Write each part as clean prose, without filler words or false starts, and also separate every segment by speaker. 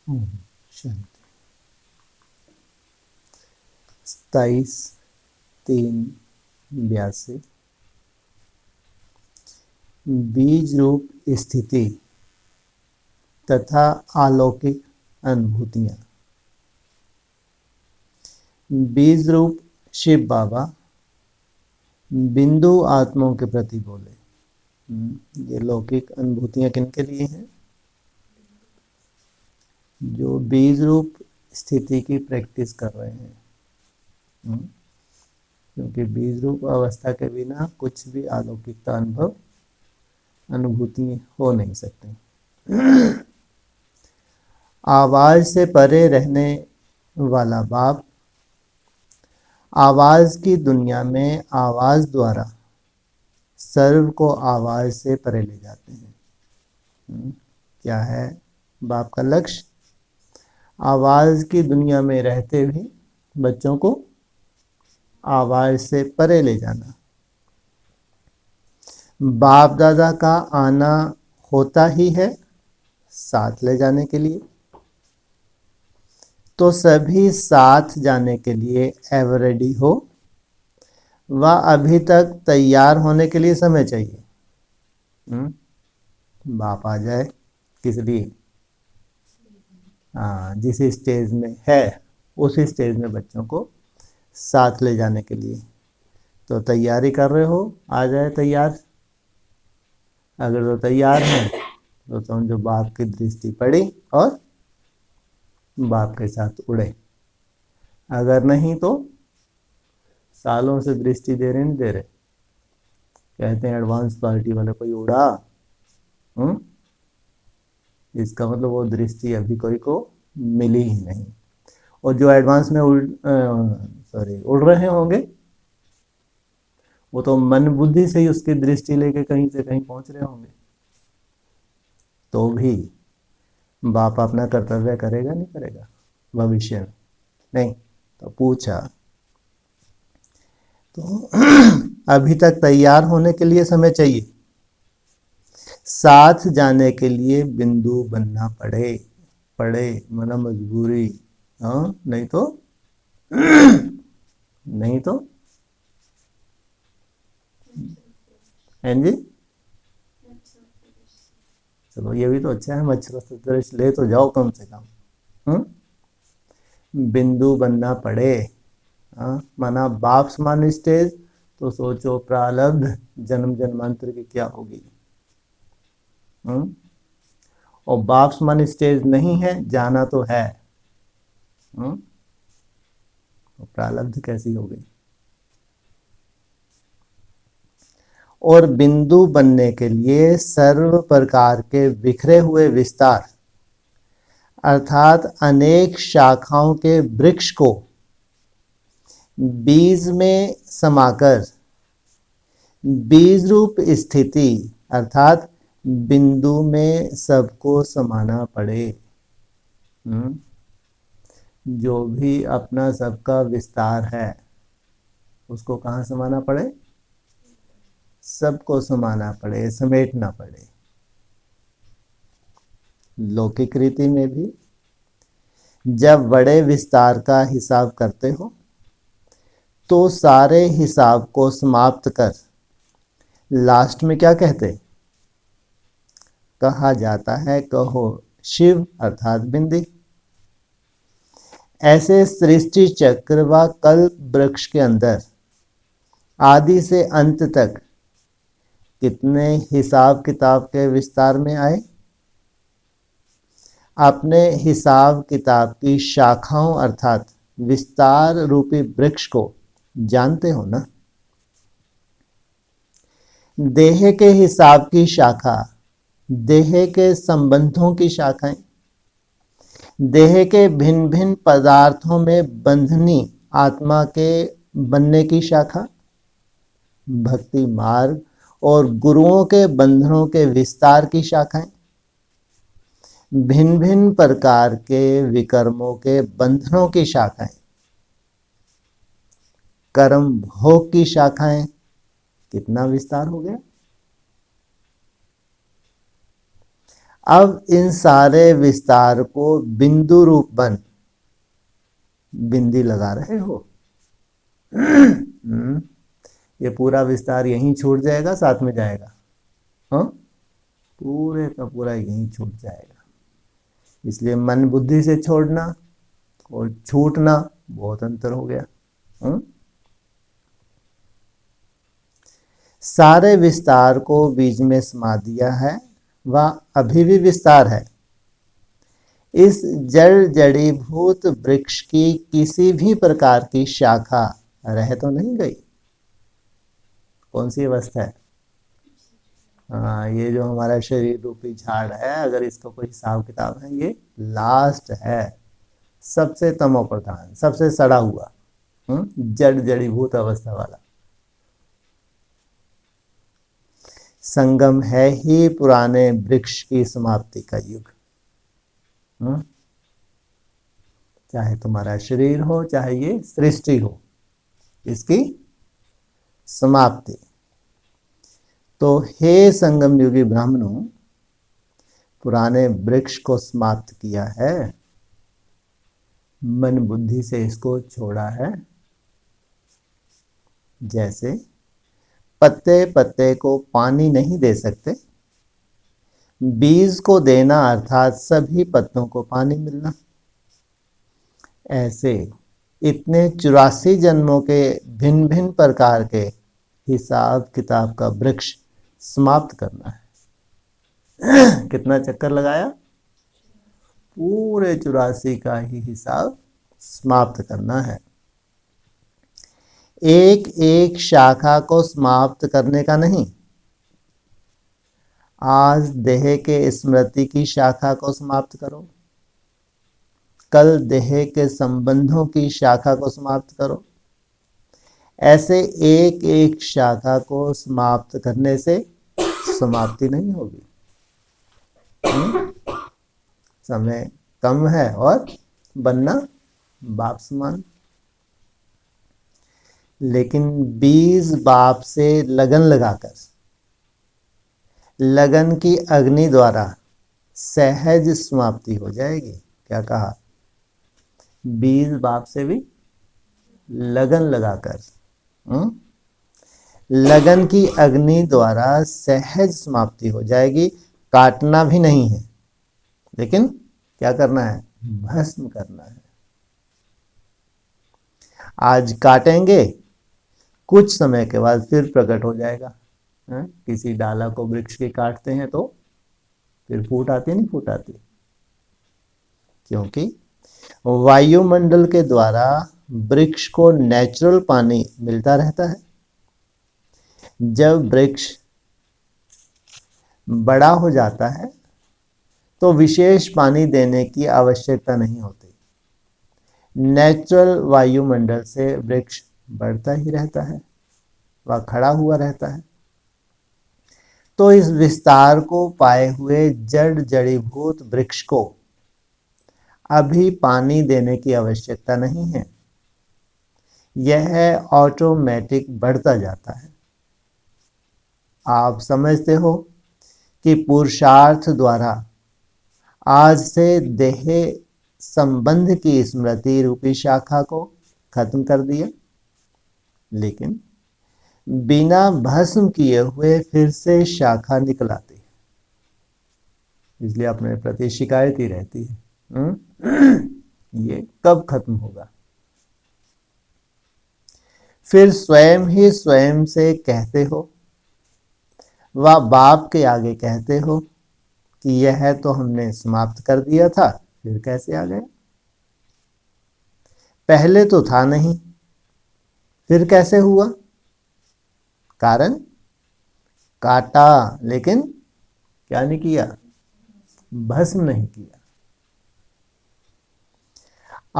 Speaker 1: ओम शांति। 27/3/82 बीज रूप स्थिति तथा अलौकिक अनुभूतियाँ। बीज रूप शिव बाबा बिंदु आत्माओं के प्रति बोले। ये लौकिक अनुभूतियाँ किनके लिए हैं? जो बीज रूप स्थिति की प्रैक्टिस कर रहे हैं। क्योंकि बीज रूप अवस्था के बिना कुछ भी अलौकिकता अनुभूति हो नहीं सकती। आवाज से परे रहने वाला बाप आवाज की दुनिया में आवाज द्वारा सर्व को आवाज से परे ले जाते हैं। क्या है बाप का लक्ष्य? आवाज की दुनिया में रहते भी बच्चों को आवाज से परे ले जाना। बाप दादा का आना होता ही है साथ ले जाने के लिए, तो सभी साथ जाने के लिए एवर रेडी हो। वह अभी तक तैयार होने के लिए समय चाहिए। बाप आ जाए किस लिए? हाँ, जिस स्टेज में है उसी स्टेज में बच्चों को साथ ले जाने के लिए। तो तैयारी कर रहे हो, आ जाए तैयार। अगर तो तैयार हैं तो समझो बाप की दृष्टि पड़ी और बाप के साथ उड़े। अगर नहीं तो सालों से दृष्टि दे रहे नहीं दे रहे। कहते हैं एडवांस पार्टी वाले कोई उड़ा। इसका मतलब वो दृष्टि अभी कोई को मिली ही नहीं। और जो एडवांस में उड़ रहे होंगे वो तो मन बुद्धि से ही उसकी दृष्टि लेके कहीं से कहीं पहुंच रहे होंगे। तो भी बाप अपना कर्तव्य करेगा नहीं करेगा भविष्य में? नहीं। तो पूछा तो अभी तक तैयार होने के लिए समय चाहिए। साथ जाने के लिए बिंदु बनना पड़े मना मजबूरी। हाँ, नहीं तो नहीं तो हैं जी। चलो ये भी तो अच्छा है, मच्छर से दृष्टि ले तो जाओ कम से कम। बिंदु बनना पड़े। माना बाप समान स्टेज तो सोचो प्रारब्ध जन्म जन्मांतर की क्या होगी। और बाप समान स्टेज नहीं है, जाना तो है। तो प्रारब्ध कैसी होगी? और बिंदु बनने के लिए सर्व प्रकार के बिखरे हुए विस्तार अर्थात अनेक शाखाओं के वृक्ष को बीज में समाकर बीज रूप स्थिति अर्थात बिंदु में सबको समाना पड़े। जो भी अपना सबका विस्तार है उसको कहाँ समाना पड़े? सबको समाना पड़े, समेटना पड़े। लौकिक रीति में भी जब बड़े विस्तार का हिसाब करते हो तो सारे हिसाब को समाप्त कर लास्ट में क्या कहते? कहा जाता है कहो शिव अर्थात बिंदी। ऐसे सृष्टि चक्र व कल्प वृक्ष के अंदर आदि से अंत तक कितने हिसाब किताब के विस्तार में आए? अपने हिसाब किताब की शाखाओं अर्थात विस्तार रूपी वृक्ष को जानते हो ना? देह के हिसाब की शाखा, देह के संबंधों की शाखाएं, देह के भिन्न भिन्न पदार्थों में बंधनी आत्मा के बनने की शाखा, भक्ति मार्ग और गुरुओं के बंधनों के विस्तार की शाखाएं, भिन्न भिन्न प्रकार के विकर्मों के बंधनों की शाखाएं, कर्म भोग की शाखाएं, कितना विस्तार हो गया। अब इन सारे विस्तार को बिंदु रूप बन बिंदी लगा रहे हो। ये पूरा विस्तार यहीं छूट जाएगा, साथ में जाएगा, हाँ, पूरे का पूरा यहीं छूट जाएगा। इसलिए मन बुद्धि से छोड़ना और छूटना बहुत अंतर हो गया। सारे विस्तार को बीज में समा दिया है, वह अभी भी विस्तार है। इस जड़ जड़ीभूत वृक्ष की किसी भी प्रकार की शाखा रह तो नहीं गई। कौन सी अवस्था है? हाँ, ये जो हमारा शरीर रूपी झाड़ है, अगर इसका कोई हिसाब किताब है, ये लास्ट है, सबसे तमो प्रधान, सबसे सड़ा हुआ, जड़ जड़ीभूत अवस्था वाला। संगम है ही पुराने वृक्ष की समाप्ति का युग। चाहे तुम्हारा शरीर हो, चाहे ये सृष्टि हो, इसकी समाप्ति। तो हे संगम युगी ब्राह्मणों, पुराने वृक्ष को समाप्त किया है, मन बुद्धि से इसको छोड़ा है। जैसे पत्ते पत्ते को पानी नहीं दे सकते, बीज को देना अर्थात सभी पत्तों को पानी मिलना, ऐसे इतने 84 जन्मों के भिन्न भिन्न प्रकार के हिसाब किताब का वृक्ष समाप्त करना है। कितना चक्कर लगाया? पूरे 84 का ही हिसाब समाप्त करना है। एक एक शाखा को समाप्त करने का नहीं। आज देह के स्मृति की शाखा को समाप्त करो, कल देह के संबंधों की शाखा को समाप्त करो। ऐसे एक एक शाखा को समाप्त करने से समाप्ति नहीं होगी। समय कम है और बनना बाप समान। लेकिन बीज बाप से लगन लगाकर, लगन की अग्नि द्वारा सहज समाप्ति हो जाएगी। क्या कहा? बीज बाप से भी लगन लगाकर, लगन की अग्नि द्वारा सहज समाप्ति हो जाएगी। काटना भी नहीं है, लेकिन क्या करना है? भस्म करना है। आज काटेंगे, कुछ समय के बाद फिर प्रकट हो जाएगा। किसी डाला को वृक्ष के काटते हैं तो फिर फूट आती नहीं? फूट आती, क्योंकि वायुमंडल के द्वारा वृक्ष को नेचुरल पानी मिलता रहता है। जब वृक्ष बड़ा हो जाता है तो विशेष पानी देने की आवश्यकता नहीं होती। नेचुरल वायुमंडल से वृक्ष बढ़ता ही रहता है, वह खड़ा हुआ रहता है। तो इस विस्तार को पाए हुए जड़ जड़ीभूत वृक्ष को अभी पानी देने की आवश्यकता नहीं है, यह ऑटोमेटिक बढ़ता जाता है। आप समझते हो कि पुरुषार्थ द्वारा आज से देह संबंध की स्मृति रूपी शाखा को खत्म कर दिया, लेकिन बिना भस्म किए हुए फिर से शाखा निकल आती है। इसलिए अपने प्रति शिकायत ही रहती है, ये कब खत्म होगा? फिर स्वयं ही स्वयं से कहते हो, वह बाप के आगे कहते हो कि यह तो हमने समाप्त कर दिया था, फिर कैसे आ गया? पहले तो था नहीं, फिर कैसे हुआ? कारण काटा, लेकिन क्या नहीं किया? भस्म नहीं किया।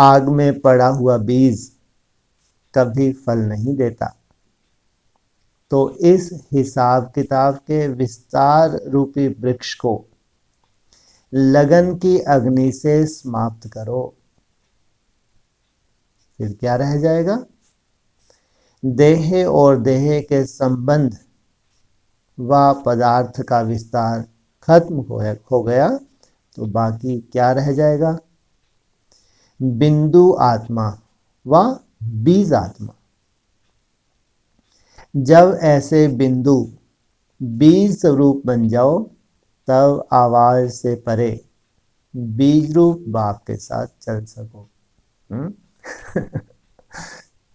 Speaker 1: आग में पड़ा हुआ बीज कभी फल नहीं देता। तो इस हिसाब किताब के विस्तार रूपी वृक्ष को लगन की अग्नि से समाप्त करो, फिर क्या रह जाएगा? देह और देह के संबंध व पदार्थ का विस्तार खत्म हो गया तो बाकी क्या रह जाएगा? बिंदु आत्मा व बीज आत्मा। जब ऐसे बिंदु बीज स्वरूप बन जाओ तब आवाज से परे बीज रूप बाप के साथ चल सको।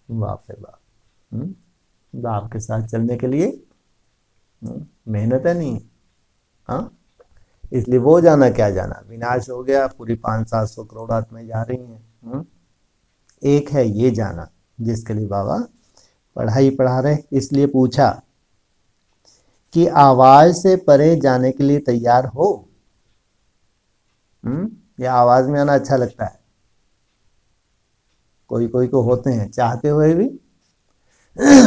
Speaker 1: बाप रे बाप। बाप के साथ चलने के लिए मेहनत है नहीं। हाँ, इसलिए वो जाना क्या जाना, विनाश हो गया, पूरी 500-700 करोड़ आत्माएं जा रही हैं। एक है ये जाना जिसके लिए बाबा पढ़ाई पढ़ा रहे। इसलिए पूछा कि आवाज से परे जाने के लिए तैयार हो? या आवाज में आना अच्छा लगता है? कोई कोई को होते हैं चाहते हुए भी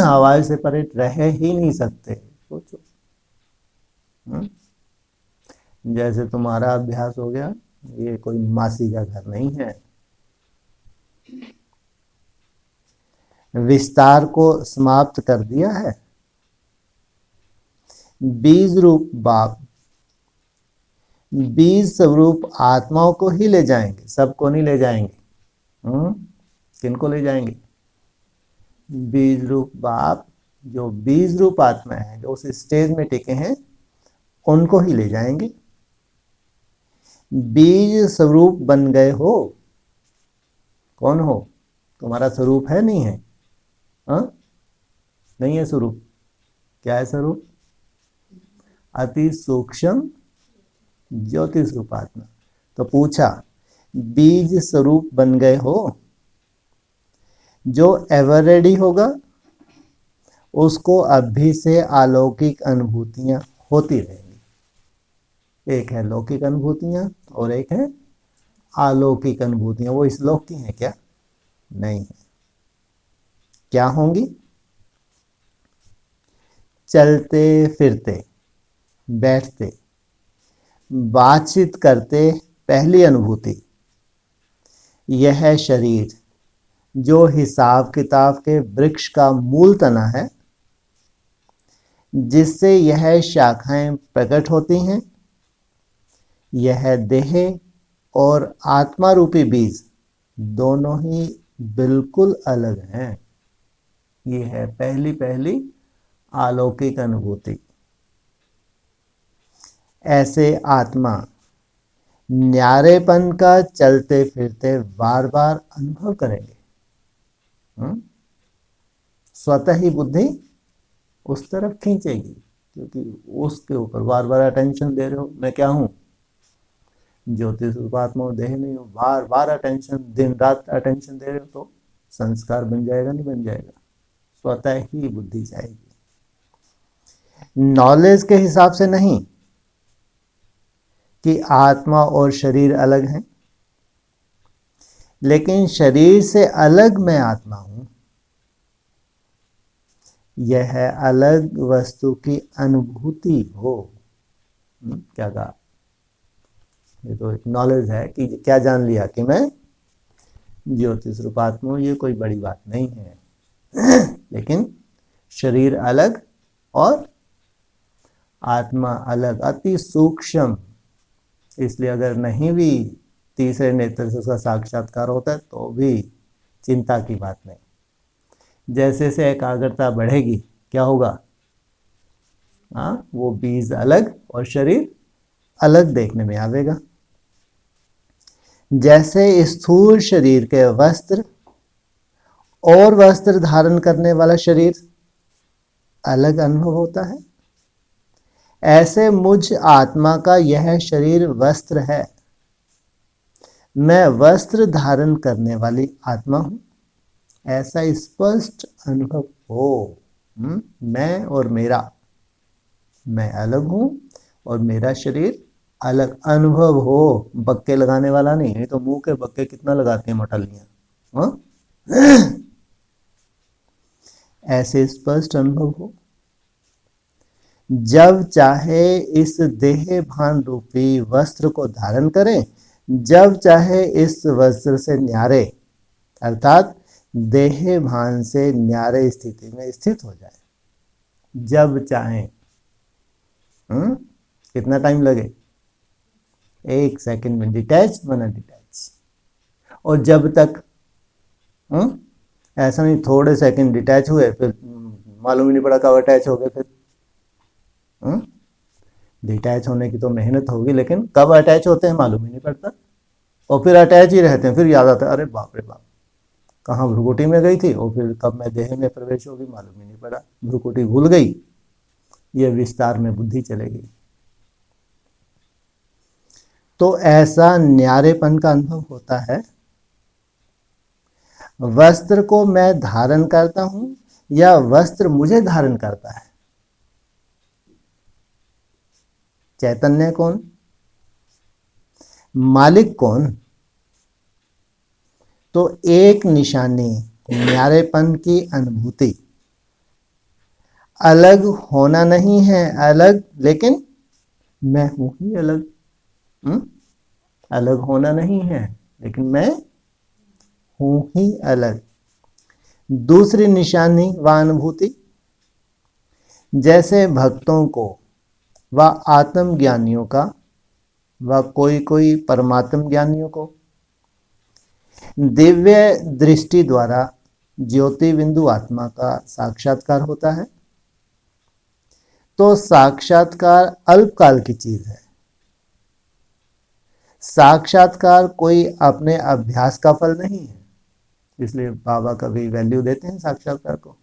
Speaker 1: आवाज से परे रह ही नहीं सकते। सोचो, जैसे तुम्हारा अभ्यास हो गया, ये कोई मासी का घर नहीं है। विस्तार को समाप्त कर दिया है। बीज रूप बाप बीज स्वरूप आत्माओं को ही ले जाएंगे, सबको नहीं ले जाएंगे। किनको ले जाएंगे? बीज रूप बाप, जो बीज रूप आत्मा है, जो उस स्टेज में टिके हैं, उनको ही ले जाएंगे। बीज स्वरूप बन गए हो। कौन हो? तुम्हारा स्वरूप है नहीं है? नहीं है स्वरूप। क्या है स्वरूप? अति सूक्ष्म ज्योति स्वरूप आत्मा। तो पूछा, बीज स्वरूप बन गए हो? जो एवर रेडी होगा उसको अभी से अलौकिक अनुभूतियां होती रहेंगी। एक है लौकिक अनुभूतियां और एक है अलौकिक अनुभूतियां। वो इस लोक की हैं क्या? नहीं है। क्या होंगी? चलते फिरते बैठते बातचीत करते पहली अनुभूति यह शरीर जो हिसाब किताब के वृक्ष का मूल तना है, जिससे यह शाखाएं प्रकट होती हैं, यह देह और आत्मा रूपी बीज दोनों ही बिल्कुल अलग हैं। ये है पहली पहली अलौकिक अनुभूति। ऐसे आत्मा न्यारेपन का चलते फिरते बार बार अनुभव करेंगे। स्वतः ही बुद्धि उस तरफ खींचेगी, क्योंकि उसके ऊपर बार बार अटेंशन दे रहे हो। मैं क्या हूं? ज्योति स्वरूप आत्मा, देह नहीं हो। बार बार अटेंशन, दिन रात अटेंशन दे रहे हो तो संस्कार बन जाएगा नहीं बन जाएगा? स्वतः ही बुद्धि जाएगी। नॉलेज के हिसाब से नहीं कि आत्मा और शरीर अलग हैं, लेकिन शरीर से अलग मैं आत्मा हूं। यह अलग वस्तु की अनुभूति हो। क्या कहा? ये तो एक नॉलेज है कि क्या जान लिया कि मैं ज्योति स्वरूप आत्मा हूं। ये कोई बड़ी बात नहीं है। लेकिन शरीर अलग और आत्मा अलग, अति सूक्ष्म। इसलिए अगर नहीं भी तीसरे नेत्र से उसका साक्षात्कार होता है तो भी चिंता की बात नहीं। जैसे से एकाग्रता बढ़ेगी क्या होगा? वो बीज अलग और शरीर अलग देखने में आवेगा। जैसे स्थूल शरीर के वस्त्र और वस्त्र धारण करने वाला शरीर अलग अनुभव होता है, ऐसे मुझ आत्मा का यह शरीर वस्त्र है। मैं वस्त्र धारण करने वाली आत्मा हूं, ऐसा स्पष्ट अनुभव हो। मैं और मेरा, मैं अलग हूं और मेरा शरीर अलग अनुभव हो। बक्के लगाने वाला नहीं है। तो मुंह के बक्के कितना लगाते हैं मटलियां। ऐसे स्पष्ट अनुभव हो। जब चाहे इस देह भान रूपी वस्त्र को धारण करें, जब चाहे इस वस्त्र से न्यारे अर्थात देह भान से न्यारे स्थिति में स्थित हो जाए। जब चाहे कितना टाइम लगे? 1 सेकंड में डिटैच बना डिटैच। और जब तक ऐसा नहीं थोड़े सेकंड डिटैच हुए फिर मालूम ही नहीं पड़ा कब अटैच हो गए। फिर डिटैच होने की तो मेहनत होगी, लेकिन कब अटैच होते हैं मालूम ही नहीं पड़ता। और फिर अटैच ही रहते हैं, फिर याद आता है अरे बाप रे बाप कहाँ भ्रुकुटी में गई थी, और फिर कब मैं देह में प्रवेश होगी मालूम ही नहीं पड़ा, भ्रुकुटी भूल गई। ये विस्तार में बुद्धि चलेगी। तो ऐसा न्यारेपन का अनुभव होता है। वस्त्र को मैं धारण करता हूं या वस्त्र मुझे धारण करता है? चैतन्य कौन? मालिक कौन? तो एक निशानी न्यारेपन की अनुभूति अलग होना नहीं है, अलग लेकिन मैं हूं ही अलग। अलग होना नहीं है लेकिन मैं हूं ही अलग। दूसरी निशानी व अनुभूति, जैसे भक्तों को व आत्मज्ञानियों का व कोई कोई परमात्म ज्ञानियों को दिव्य दृष्टि द्वारा ज्योति बिंदु आत्मा का साक्षात्कार होता है। तो साक्षात्कार अल्पकाल की चीज है। साक्षात्कार कोई अपने अभ्यास का फल नहीं है। इसलिए बाबा कभी वैल्यू देते हैं साक्षात्कार को।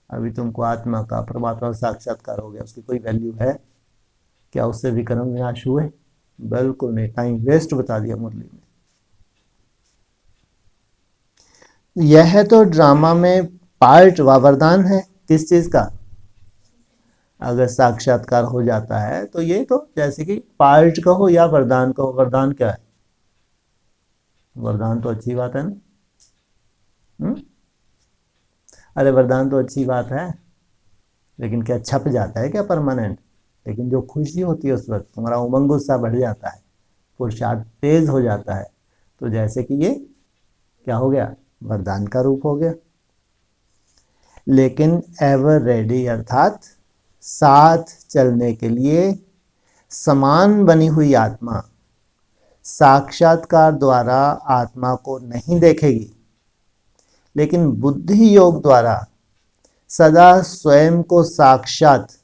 Speaker 1: अभी तुमको आत्मा का परमात्मा साक्षात्कार हो गया, उसकी कोई वैल्यू है क्या? उससे भी कर्म विनाश हुए? बिल्कुल नहीं, टाइम वेस्ट बता दिया मुरली में। यह तो ड्रामा में पार्ट व वरदान है। किस चीज का? अगर साक्षात्कार हो जाता है तो ये तो जैसे कि पार्ट कहो या वरदान कहो। वरदान क्या है? वरदान तो अच्छी बात है ना। अरे वरदान तो अच्छी बात है, लेकिन क्या छप जाता है क्या परमानेंट? लेकिन जो खुशी होती है उस वक्त तुम्हारा उमंग उत्साह बढ़ जाता है, पुरुषार्थ तेज हो जाता है। तो जैसे कि ये क्या हो गया? वरदान का रूप हो गया। लेकिन एवर रेडी अर्थात साथ चलने के लिए समान बनी हुई आत्मा साक्षात्कार द्वारा आत्मा को नहीं देखेगी, लेकिन बुद्धि योग द्वारा सदा स्वयं को साक्षात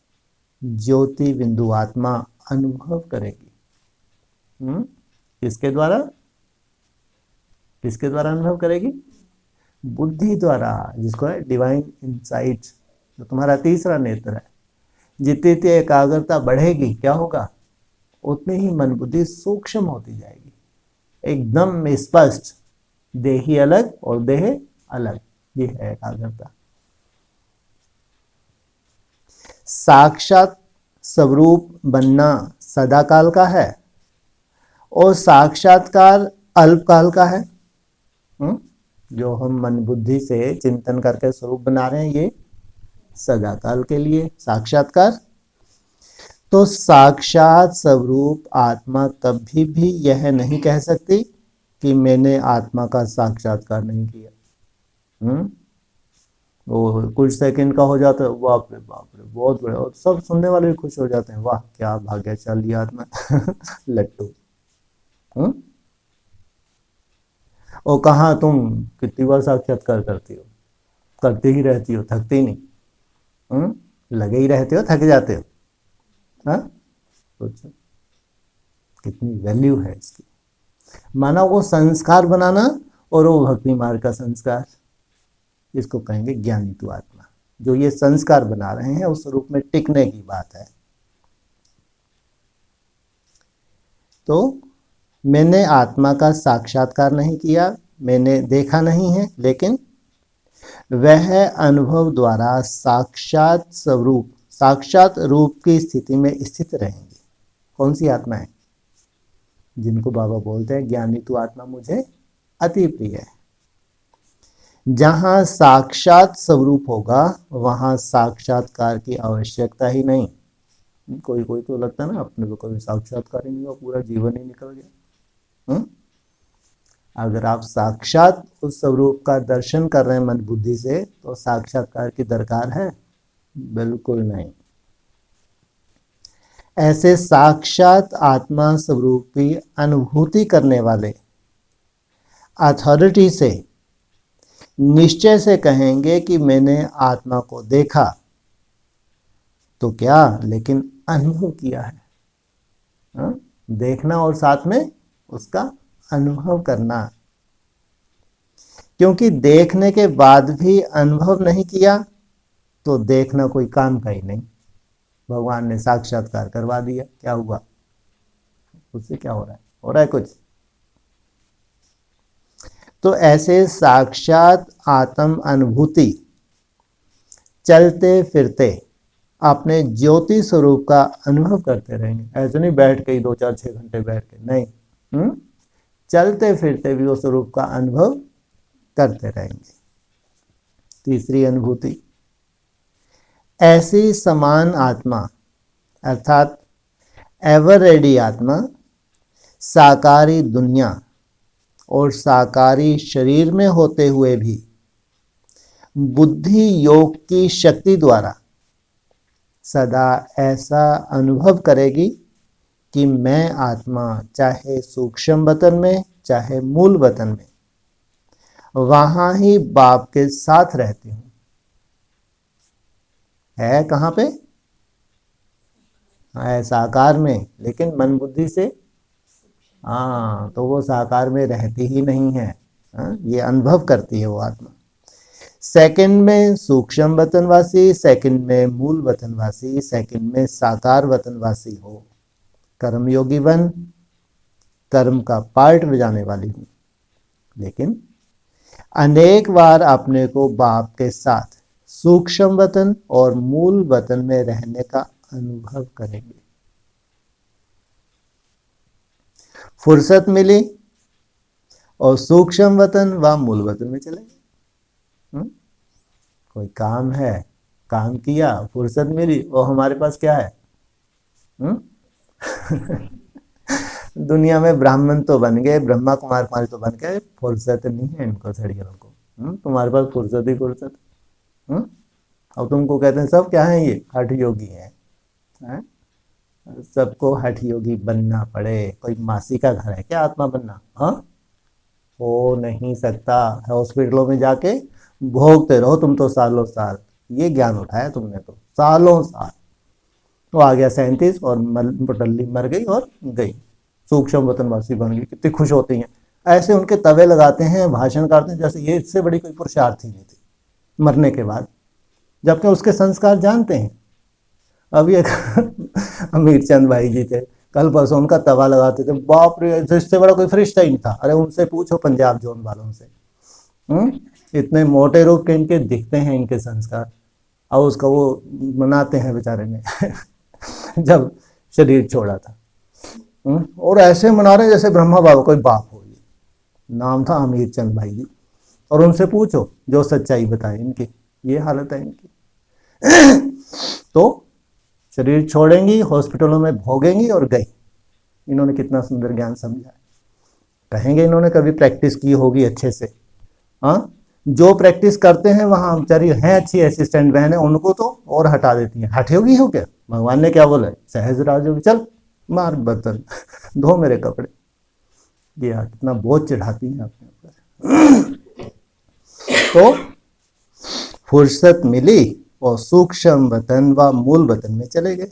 Speaker 1: ज्योति बिंदु आत्मा अनुभव करेगी। किसके द्वारा? किसके द्वारा अनुभव करेगी? बुद्धि द्वारा, जिसको है डिवाइन इंसाइट, जो तुम्हारा तीसरा नेत्र है। जितनी एकाग्रता बढ़ेगी क्या होगा? उतनी ही मन बुद्धि सूक्ष्म होती जाएगी, एकदम स्पष्ट। देही अलग और देह अलग, ये है एकाग्रता। साक्षात स्वरूप बनना सदाकाल का है और साक्षात्कार अल्पकाल का है। जो हम मन बुद्धि से चिंतन करके स्वरूप बना रहे हैं ये सदाकाल के लिए साक्षात्कार। तो साक्षात स्वरूप आत्मा कभी भी यह नहीं कह सकती कि मैंने आत्मा का साक्षात्कार नहीं किया। वो कुछ सेकंड का हो जाता है, बाप रे बहुत बड़े, और सब सुनने वाले भी खुश हो जाते हैं, वाह क्या भाग्यशाली आत्मा लट्टू। और कहाँ तुम कितनी बार साक्षात्कार करती हो? करती ही रहती हो, थकती नहीं। लगे ही रहते हो, थक जाते हो। हाँ, सोचो कितनी वैल्यू है इसकी। माना वो संस्कार बनाना और वो भक्ति मार्ग का संस्कार, इसको कहेंगे ज्ञानी तु आत्मा। जो ये संस्कार बना रहे हैं उस रूप में टिकने की बात है। तो मैंने आत्मा का साक्षात्कार नहीं किया, मैंने देखा नहीं है, लेकिन वह अनुभव द्वारा साक्षात स्वरूप, साक्षात रूप की स्थिति में स्थित रहेंगे। कौन सी आत्मा है? जिनको बाबा बोलते हैं ज्ञानी तु आत्मा मुझे अति प्रिय है। जहां साक्षात स्वरूप होगा वहां साक्षात्कार की आवश्यकता ही नहीं। कोई कोई तो लगता है ना अपने को कभी साक्षात्कार ही नहीं हुआ, पूरा जीवन ही निकल गया। अगर आप साक्षात उस स्वरूप का दर्शन कर रहे हैं मन बुद्धि से, तो साक्षात्कार की दरकार है? बिल्कुल नहीं। ऐसे साक्षात आत्मा स्वरूपी अनुभूति करने वाले अथॉरिटी से निश्चय से कहेंगे कि मैंने आत्मा को देखा, तो क्या, लेकिन अनुभव किया है। हा? देखना और साथ में उसका अनुभव करना। क्योंकि देखने के बाद भी अनुभव नहीं किया तो देखना कोई काम का ही नहीं। भगवान ने साक्षात्कार करवा दिया, क्या हुआ, उससे क्या हो रहा है कुछ। तो ऐसे साक्षात आत्म अनुभूति चलते फिरते अपने ज्योति स्वरूप का अनुभव करते रहेंगे। ऐसे नहीं बैठ के ही 2 4 6 घंटे बैठ के, नहीं, चलते फिरते भी वो स्वरूप का अनुभव करते रहेंगे। तीसरी अनुभूति, ऐसी समान आत्मा अर्थात एवर रेडी आत्मा साकारी दुनिया और साकारी शरीर में होते हुए भी बुद्धि योग की शक्ति द्वारा सदा ऐसा अनुभव करेगी कि मैं आत्मा चाहे सूक्ष्म वतन में चाहे मूल वतन में वहां ही बाप के साथ रहती हूं। है कहां पे, है साकार में, लेकिन मन बुद्धि से, हाँ, तो वो साकार में रहती ही नहीं है। ये अनुभव करती है वो आत्मा। सेकंड में सूक्ष्म वतनवासी, सेकंड में मूल वतनवासी, सेकंड में साकार वतनवासी हो। कर्मयोगी बन, कर्म का पार्ट बजाने वाली हूं, लेकिन अनेक बार अपने को बाप के साथ सूक्ष्म वतन और मूल वतन में रहने का अनुभव करेंगे। फुर्सत मिली और सूक्ष्म वतन व मूल वतन में चले गए। कोई काम है, काम किया, फुर्सत मिली, और हमारे पास क्या है, दुनिया में ब्राह्मण तो बन गए, ब्रह्मा कुमारी तो बन गए, फुर्सत नहीं है इनको छड़ियों को। तुम्हारे पास फुर्सत ही फुर्सत। अब तुमको कहते हैं सब क्या है, ये हठ योगी है। सबको हठ योगी बनना पड़े। कोई मासी का घर है क्या आत्मा बनना? हाँ, हो नहीं सकता। हॉस्पिटलों में जाके भोगते रहो तुम तो सालों साल। ये ज्ञान उठाया तुमने तो सालों साल। तो आ गया 37 और मुटल्ली मर गई और गई, सूक्ष्म वतनवासी बन गई। कितनी खुश होती हैं, ऐसे उनके तवे लगाते हैं, भाषण करते हैं जैसे ये इससे बड़ी कोई पुरुषार्थ ही नहीं थी मरने के बाद, जबकि उसके संस्कार जानते हैं। अब ये अमीर चंद भाई जी थे, कल परसों उनका तवा लगाते थे, बाप रे, इससे बड़ा कोई फरिश्ता ही नहीं था। अरे उनसे पूछो पंजाब जोन वालों से, इतने मोटे रूप के इनके दिखते हैं इनके संस्कार, और उसका वो मनाते हैं बेचारे ने जब शरीर छोड़ा था। और ऐसे मना रहे जैसे ब्रह्मा बाबा कोई बाप हो। ये नाम था अमीर चंद भाई जी, और उनसे पूछो जो सच्चाई बताए इनकी, ये हालत है इनकी। तो शरीर छोड़ेंगी, हॉस्पिटलों में भोगेंगी और गई। इन्होंने कितना सुंदर ज्ञान समझा है। कहेंगे इन्होंने कभी प्रैक्टिस की होगी अच्छे से। हाँ, जो प्रैक्टिस करते हैं वहां बेचारी हैं अच्छी असिस्टेंट बहन है, उनको तो और हटा देती हैं। हट होगी हो क्या? भगवान ने क्या बोला? सहज राज होगी, चल मार बर्तन धो मेरे कपड़े। ये कितना बोझ चढ़ाती हैं अपने ऊपर। तो फुर्सत मिली और सूक्ष्म वतन व मूल वतन में चले गए।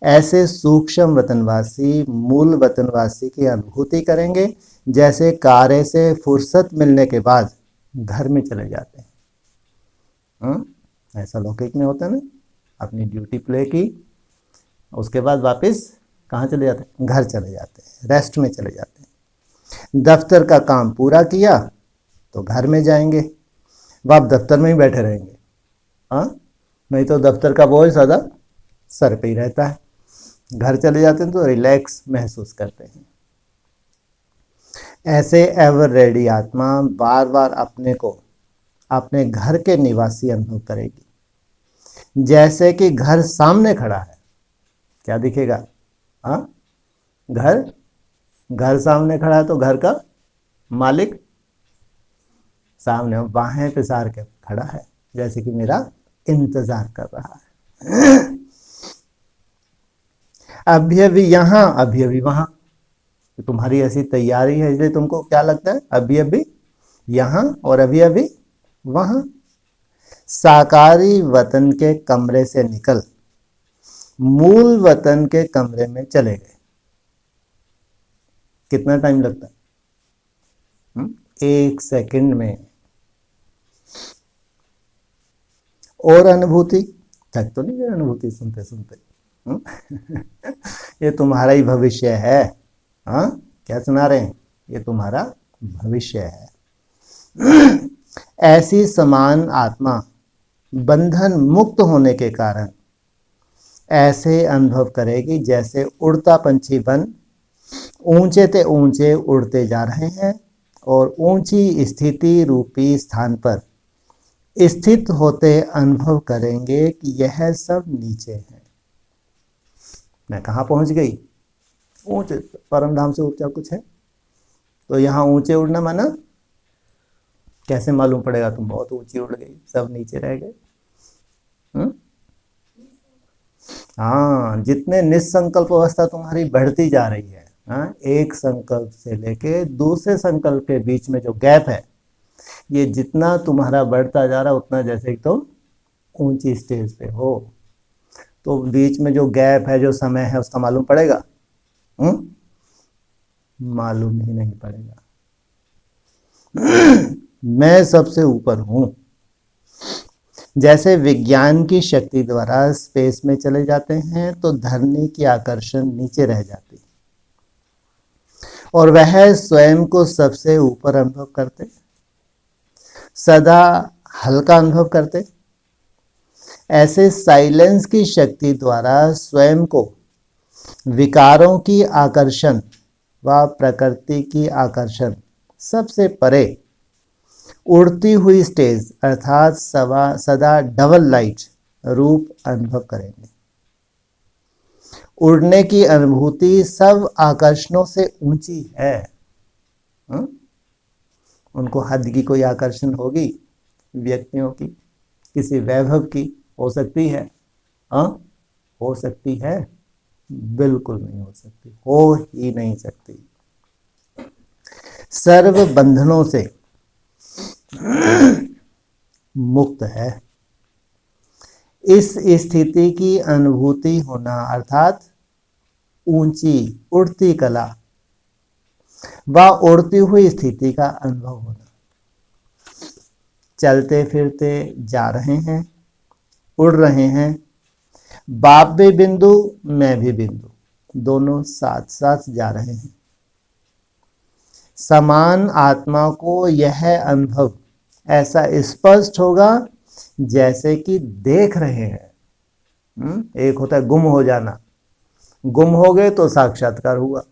Speaker 1: ऐसे सूक्ष्म वतनवासी मूल वतनवासी की अनुभूति करेंगे जैसे कार्य से फुर्सत मिलने के बाद घर में चले जाते हैं। ऐसा लौकिक में होता है ना, अपनी ड्यूटी प्ले की, उसके बाद वापस कहाँ चले जाते हैं? घर चले जाते हैं, रेस्ट में चले जाते हैं। दफ्तर का काम पूरा किया तो घर में जाएंगे, वह आप दफ्तर में ही बैठे रहेंगे। हाँ, नहीं तो दफ्तर का बोझ सदा सर पे ही रहता है। घर चले जाते हैं तो रिलैक्स महसूस करते हैं। ऐसे एवर रेडी आत्मा बार बार अपने को अपने घर के निवासी अनुभव करेगी, जैसे कि घर सामने खड़ा है। क्या दिखेगा? हाँ, घर सामने खड़ा है तो घर का मालिक सामने बाहें पिसार के खड़ा है, जैसे कि मेरा इंतजार कर रहा है। अभी अभी यहाँ, अभी अभी वहां। तो तुम्हारी ऐसी तैयारी है, इसलिए तुमको क्या लगता है, अभी अभी यहाँ और अभी अभी वहां। साकारी वतन के कमरे से निकल मूल वतन के कमरे में चले गए। कितना टाइम लगता है? 1 सेकंड में। और अनुभूति, थक तो नहीं गए अनुभूति सुनते सुनते? ये तुम्हारा ही भविष्य है। हाँ, क्या सुना रहे हैं? ये तुम्हारा भविष्य है। ऐसी समान आत्मा बंधन मुक्त होने के कारण ऐसे अनुभव करेगी जैसे उड़ता पंछी बन ऊंचे ते ऊंचे उड़ते जा रहे हैं और ऊंची स्थिति रूपी स्थान पर स्थित होते अनुभव करेंगे कि यह सब नीचे है। मैं कहाँ पहुंच गई? ऊंचे, परम धाम से ऊंचा कुछ है? तो यहाँ ऊंचे उड़ना माना कैसे मालूम पड़ेगा तुम बहुत ऊंची उड़ गई, सब नीचे रह गए? हाँ, जितने निसंकल्प अवस्था तुम्हारी बढ़ती जा रही है, हाँ, एक संकल्प से लेके दूसरे संकल्प के बीच में जो गैप है, ये जितना तुम्हारा बढ़ता जा रहा है उतना जैसे कि तुम ऊंची स्टेज पे हो, तो बीच में जो गैप है, जो समय है, उसका मालूम पड़ेगा? मालूम ही नहीं पड़ेगा। मैं सबसे ऊपर हूं। जैसे विज्ञान की शक्ति द्वारा स्पेस में चले जाते हैं तो धरनी की आकर्षण नीचे रह जाती और वह स्वयं को सबसे ऊपर अनुभव करते, सदा हल्का अनुभव करते। ऐसे साइलेंस की शक्ति द्वारा स्वयं को विकारों की आकर्षण व प्रकृति की आकर्षण सबसे परे उड़ती हुई स्टेज अर्थात सदा डबल लाइट रूप अनुभव करेंगे। उड़ने की अनुभूति सब आकर्षणों से ऊंची है। उनको हद की कोई आकर्षण होगी? व्यक्तियों की, किसी वैभव की हो सकती है? हो सकती है? बिल्कुल नहीं हो सकती, हो ही नहीं सकती। सर्व बंधनों से मुक्त है। इस स्थिति की अनुभूति होना अर्थात ऊंची उड़ती कला व उड़ती हुई स्थिति का अनुभव होना। चलते फिरते जा रहे हैं, उड़ रहे हैं, बाप भी बिंदु, मैं भी बिंदु, दोनों साथ साथ जा रहे हैं। समान आत्मा को यह अनुभव ऐसा स्पष्ट होगा जैसे कि देख रहे हैं। एक होता है गुम हो जाना, गुम हो गए तो साक्षात्कार हुआ।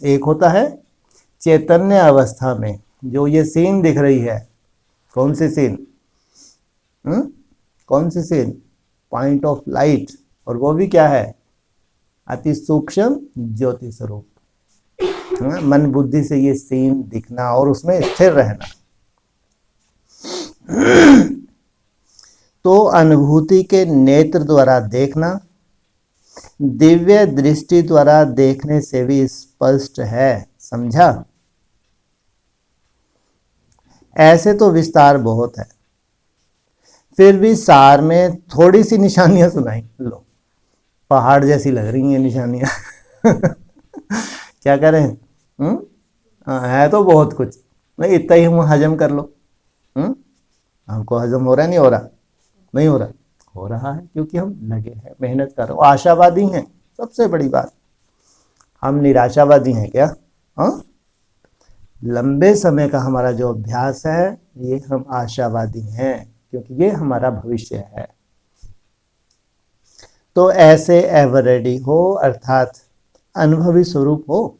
Speaker 1: एक होता है चैतन्य अवस्था में जो ये सीन दिख रही है। कौन सी सीन? कौन सी सीन? पॉइंट ऑफ लाइट, और वो भी क्या है? अति सूक्ष्म ज्योति स्वरूप। मन बुद्धि से ये सीन दिखना और उसमें स्थिर रहना। तो अनुभूति के नेत्र द्वारा देखना दिव्य दृष्टि द्वारा देखने से भी स्पष्ट है। समझा? ऐसे तो विस्तार बहुत है, फिर भी सार में थोड़ी सी निशानियां सुनाई लो। पहाड़ जैसी लग रही हैं निशानियां। क्या करें? है तो बहुत कुछ, नहीं इतना ही हम हजम कर लो। हमको हजम हो रहा है? नहीं हो रहा? नहीं हो रहा? हो रहा है, क्योंकि हम लगे हैं, मेहनत कर रहे हो, आशावादी हैं। सबसे बड़ी बात, हम निराशावादी हैं क्या? लंबे समय का हमारा जो अभ्यास है, ये हम आशावादी हैं, क्योंकि ये हमारा भविष्य है। तो ऐसे एवर रेडी हो अर्थात अनुभवी स्वरूप हो,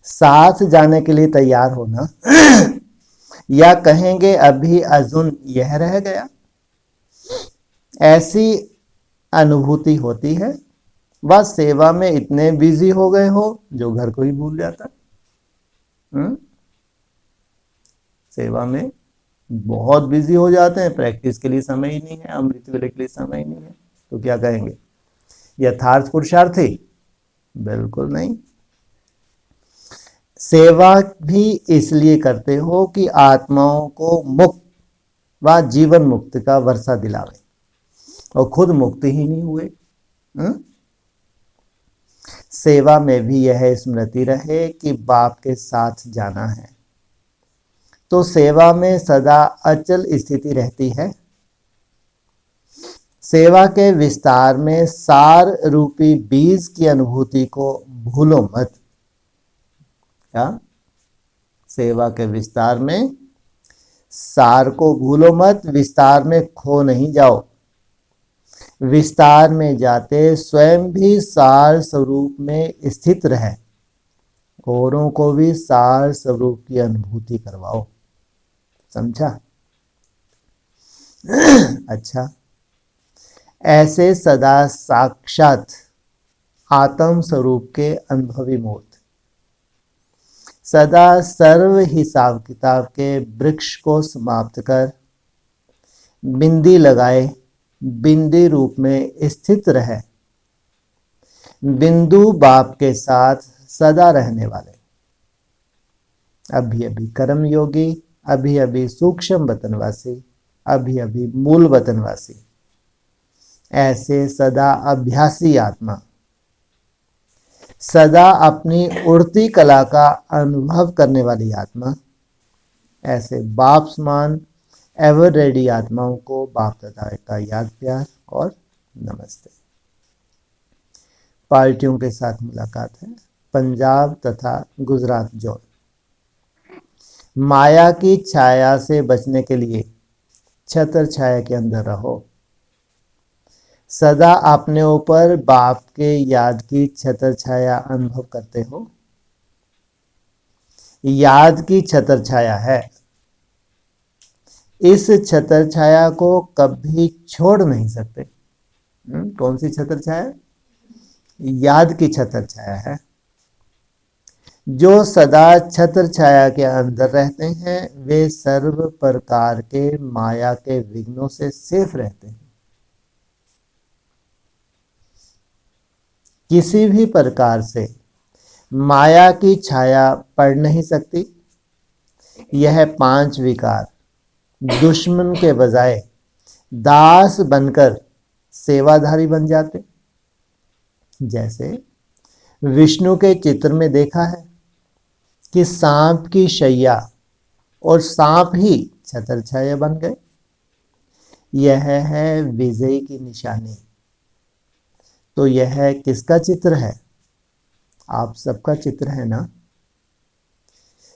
Speaker 1: साथ जाने के लिए तैयार होना। या कहेंगे अभी अजुन यह रह गया, ऐसी अनुभूति होती है। वह सेवा में इतने बिजी हो गए हो जो घर को ही भूल जाता। सेवा में बहुत बिजी हो जाते हैं, प्रैक्टिस के लिए समय ही नहीं है, अमृत वेले के लिए समय ही नहीं है। तो क्या कहेंगे? यथार्थ पुरुषार्थी? बिल्कुल नहीं। सेवा भी इसलिए करते हो कि आत्माओं को मुक्त व जीवन मुक्ति का वर्षा दिलावे, और खुद मुक्त ही नहीं हुए। सेवा में भी यह स्मृति रहे कि बाप के साथ जाना है, तो सेवा में सदा अचल स्थिति रहती है। सेवा के विस्तार में सार रूपी बीज की अनुभूति को भूलो मत। क्या? सेवा के विस्तार में सार को भूलो मत, विस्तार में खो नहीं जाओ। विस्तार में जाते स्वयं भी सार स्वरूप में स्थित रहे, औरों को भी सार स्वरूप की अनुभूति करवाओ। समझा? अच्छा, ऐसे सदा साक्षात आत्म स्वरूप के अनुभवी मूर्त सदा सर्व हिसाब किताब के वृक्ष को समाप्त कर बिंदी लगाए बिंदी रूप में स्थित रहे, बिंदु बाप के साथ सदा रहने वाले, अभी अभी कर्म योगी, अभी अभी सूक्ष्म वतनवासी, अभी अभी मूल वतनवासी, ऐसे सदा अभ्यासी आत्मा, सदा अपनी उड़ती कला का अनुभव करने वाली आत्मा, ऐसे बाप समान एवर रेडी आत्माओं को बाप दादा का याद प्यार और नमस्ते। पार्टियों के साथ मुलाकात है, पंजाब तथा गुजरात जोन। माया की छाया से बचने के लिए छत्र छाया के अंदर रहो, सदा अपने ऊपर बाप के याद की छत्र छाया अनुभव करते हो। याद की छत्र छाया है, इस छत्र छाया को कभी छोड़ नहीं सकते। कौन सी छत्र छाया? याद की छत्र छाया है। जो सदा छत्र छाया के अंदर रहते हैं वे सर्व प्रकार के माया के विघ्नों से सेफ रहते हैं। किसी भी प्रकार से माया की छाया पड़ नहीं सकती। यह 5 विकार दुश्मन के बजाय दास बनकर सेवाधारी बन जाते। जैसे विष्णु के चित्र में देखा है कि सांप की शैया और सांप ही छत्र छाया बन गए। यह है विजय की निशानी। तो यह किसका चित्र है? आप सबका चित्र है ना।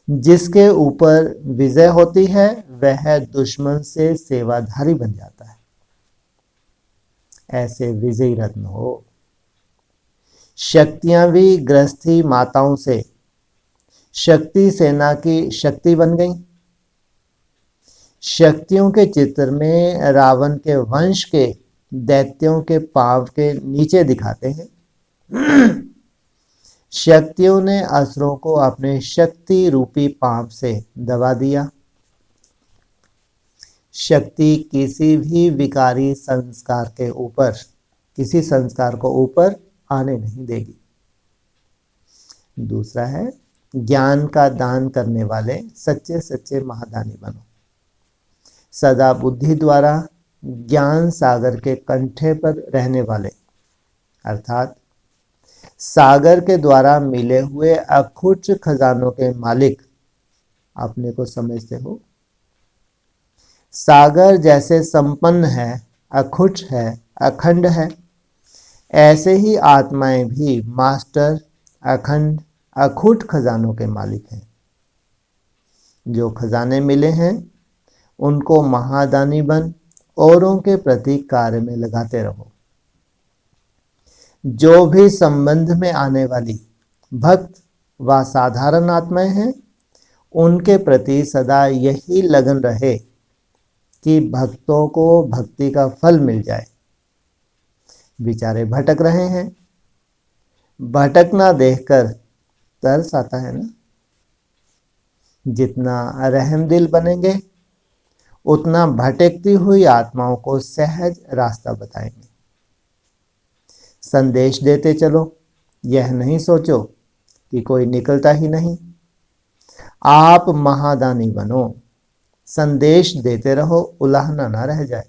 Speaker 1: जिसके ऊपर विजय होती है वह दुश्मन से सेवाधारी बन जाता है। ऐसे विजयी रत्न हो। शक्तियां भी गृहस्थी माताओं से शक्ति सेना की शक्ति बन गई। शक्तियों के चित्र में रावण के वंश के दैत्यों के पांव के नीचे दिखाते हैं। शक्तियों ने असुरों को अपने शक्ति रूपी पांव से दबा दिया। शक्ति किसी भी विकारी संस्कार के ऊपर, किसी संस्कार को ऊपर आने नहीं देगी। दूसरा है ज्ञान का दान करने वाले सच्चे सच्चे महादानी बनो। सदा बुद्धि द्वारा ज्ञान सागर के कंठे पर रहने वाले, अर्थात सागर के द्वारा मिले हुए अखुट खजानों के मालिक अपने को समझते हो। सागर जैसे संपन्न है, अखुट है, अखंड है, ऐसे ही आत्माएं भी मास्टर अखंड अखुट खजानों के मालिक हैं। जो खजाने मिले हैं उनको महादानी बन औरों के प्रति कार्य में लगाते रहो। जो भी संबंध में आने वाली भक्त व साधारण आत्माएं हैं उनके प्रति सदा यही लगन रहे कि भक्तों को भक्ति का फल मिल जाए। बेचारे भटक रहे हैं, भटकना देखकर तरस आता है ना। जितना रहमदिल बनेंगे उतना भटकती हुई आत्माओं को सहज रास्ता बताएंगे। संदेश देते चलो, यह नहीं सोचो कि कोई निकलता ही नहीं। आप महादानी बनो, संदेश देते रहो, उलाहना ना रह जाए।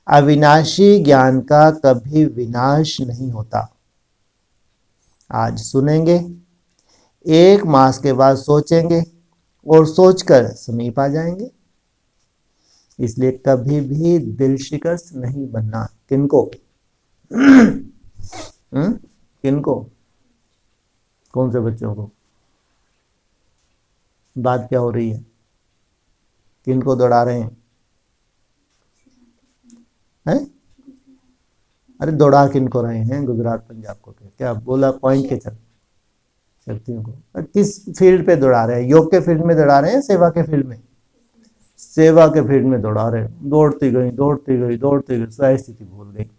Speaker 1: अविनाशी ज्ञान का कभी विनाश नहीं होता। आज सुनेंगे, 1 मास के बाद सोचेंगे और सोचकर समीप आ जाएंगे। इसलिए कभी भी दिल शिकस्त नहीं बनना। किनको? किनको? कौन से बच्चों को? बात क्या हो रही है? किनको दौड़ा रहे हैं? हैं? अरे दौड़ा किनको रहे हैं? गुजरात पंजाब को? क्या बोला? पॉइंट के चल शक्तियों को। किस फील्ड पे दौड़ा रहे हैं? योग के फील्ड में दौड़ा रहे हैं, सेवा के फील्ड में? सेवा के फील्ड में दौड़ा रहे हैं। दौड़ती गई दौड़ती गई दौड़ती गई, स्वयं स्थिति भूल गई।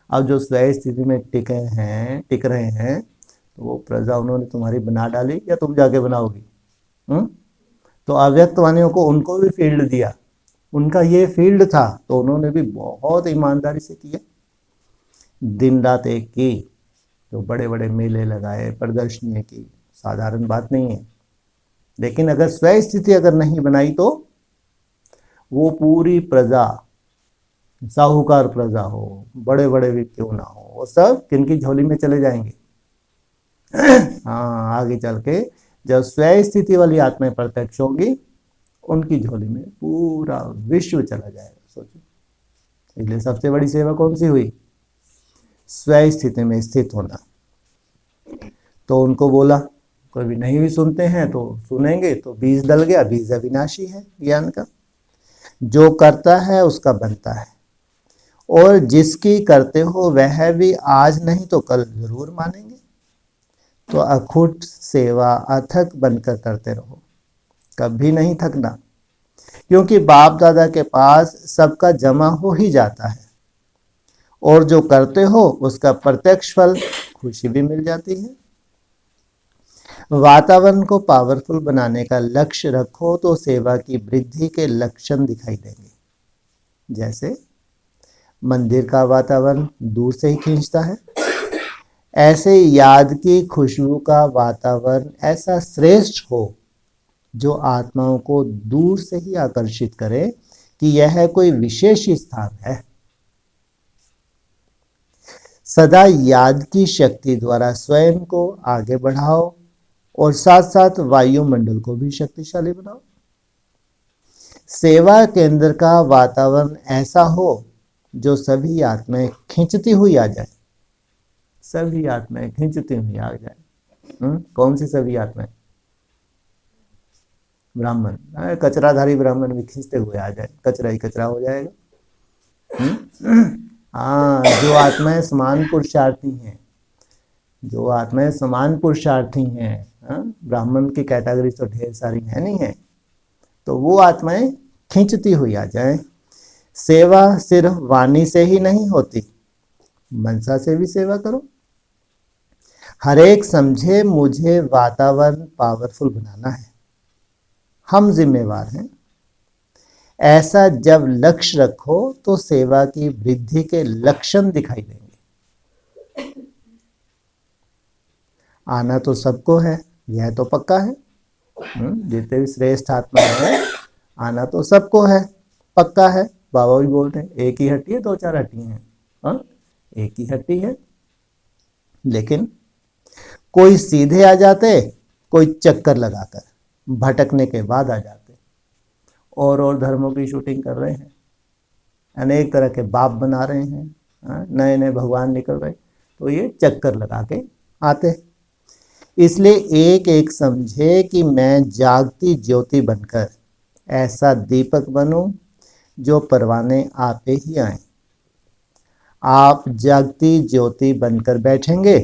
Speaker 1: अब जो स्वयं स्थिति में टिक रहे हैं, तो वो प्रजा उन्होंने तुम्हारी बना डाली या तुम जाके बनाओगी? तो अव्यक्त वाणियों को उनको भी फील्ड दिया, उनका ये फील्ड था, तो उन्होंने भी बहुत ईमानदारी से किया। दिन रात एक की, तो बड़े बड़े मेले लगाए, प्रदर्शनियाँ की, साधारण बात नहीं है। लेकिन अगर स्वयं स्थिति अगर नहीं बनाई तो वो पूरी प्रजा, साहूकार प्रजा हो, बड़े बड़े भी क्यों ना हो, वो सब किनकी झोली में चले जाएंगे? हाँ, आगे चल के जब स्वयं स्थिति वाली आत्माएं प्रत्यक्ष होगी, उनकी झोली में पूरा विश्व चला जाएगा। सोचो, इसलिए सबसे बड़ी सेवा कौन सी हुई? स्वयं स्थिति में स्थित होना। तो उनको बोला, कोई भी नहीं भी सुनते हैं तो सुनेंगे, तो बीज डल गया। बीज अविनाशी है ज्ञान का, जो करता है उसका बनता है, और जिसकी करते हो वह भी आज नहीं तो कल जरूर मानेंगे। तो अखुट सेवा अथक बनकर करते रहो, कभी नहीं थकना, क्योंकि बाप दादा के पास सबका जमा हो ही जाता है, और जो करते हो उसका प्रत्यक्ष फल खुशी भी मिल जाती है। वातावरण को पावरफुल बनाने का लक्ष्य रखो तो सेवा की वृद्धि के लक्षण दिखाई देंगे। जैसे मंदिर का वातावरण दूर से ही खींचता है, ऐसे याद की खुशबू का वातावरण ऐसा श्रेष्ठ हो जो आत्माओं को दूर से ही आकर्षित करे कि यह कोई विशेष स्थान है। सदा याद की शक्ति द्वारा स्वयं को आगे बढ़ाओ और साथ साथ वायुमंडल को भी शक्तिशाली बनाओ। सेवा केंद्र का वातावरण ऐसा हो जो सभी आत्माएं खींचती हुई आ जाए, सभी आत्माएं खींचती हुई आ जाए। कौन सी सभी आत्माएं? ब्राह्मण, कचराधारी ब्राह्मण भी खींचते हुए आ जाए, कचरा ही कचरा हो जाएगा। हाँ, जो आत्माएं समान पुरुषार्थी हैं, जो आत्माएं समान पुरुषार्थी हैं, ब्राह्मण की कैटेगरी तो ढेर सारी है नहीं है, तो वो आत्माएं खींचती हुई आ जाए। सेवा सिर्फ वाणी से ही नहीं होती, मनसा से भी सेवा करो। हर एक समझे मुझे वातावरण पावरफुल बनाना है, हम जिम्मेवार हैं। ऐसा जब लक्ष्य रखो तो सेवा की वृद्धि के लक्षण दिखाई देंगे। आना तो सबको है, यह तो पक्का है। जितने भी श्रेष्ठ आत्मा है, आना तो सबको है, पक्का है। बाबा भी बोल रहे हैं, एक ही हड्डी है, 2-4 हड्डी हैं? एक ही हड्डी है। लेकिन कोई सीधे आ जाते, कोई चक्कर लगाकर भटकने के बाद आ जाते। और धर्मों की शूटिंग कर रहे हैं, अनेक तरह के बाप बना रहे हैं, नए नए भगवान निकल रहे, तो ये चक्कर लगा के आते। इसलिए एक एक समझे कि मैं जागती ज्योति बनकर ऐसा दीपक बनूं जो परवाने आपे ही आए। आप जागती ज्योति बनकर बैठेंगे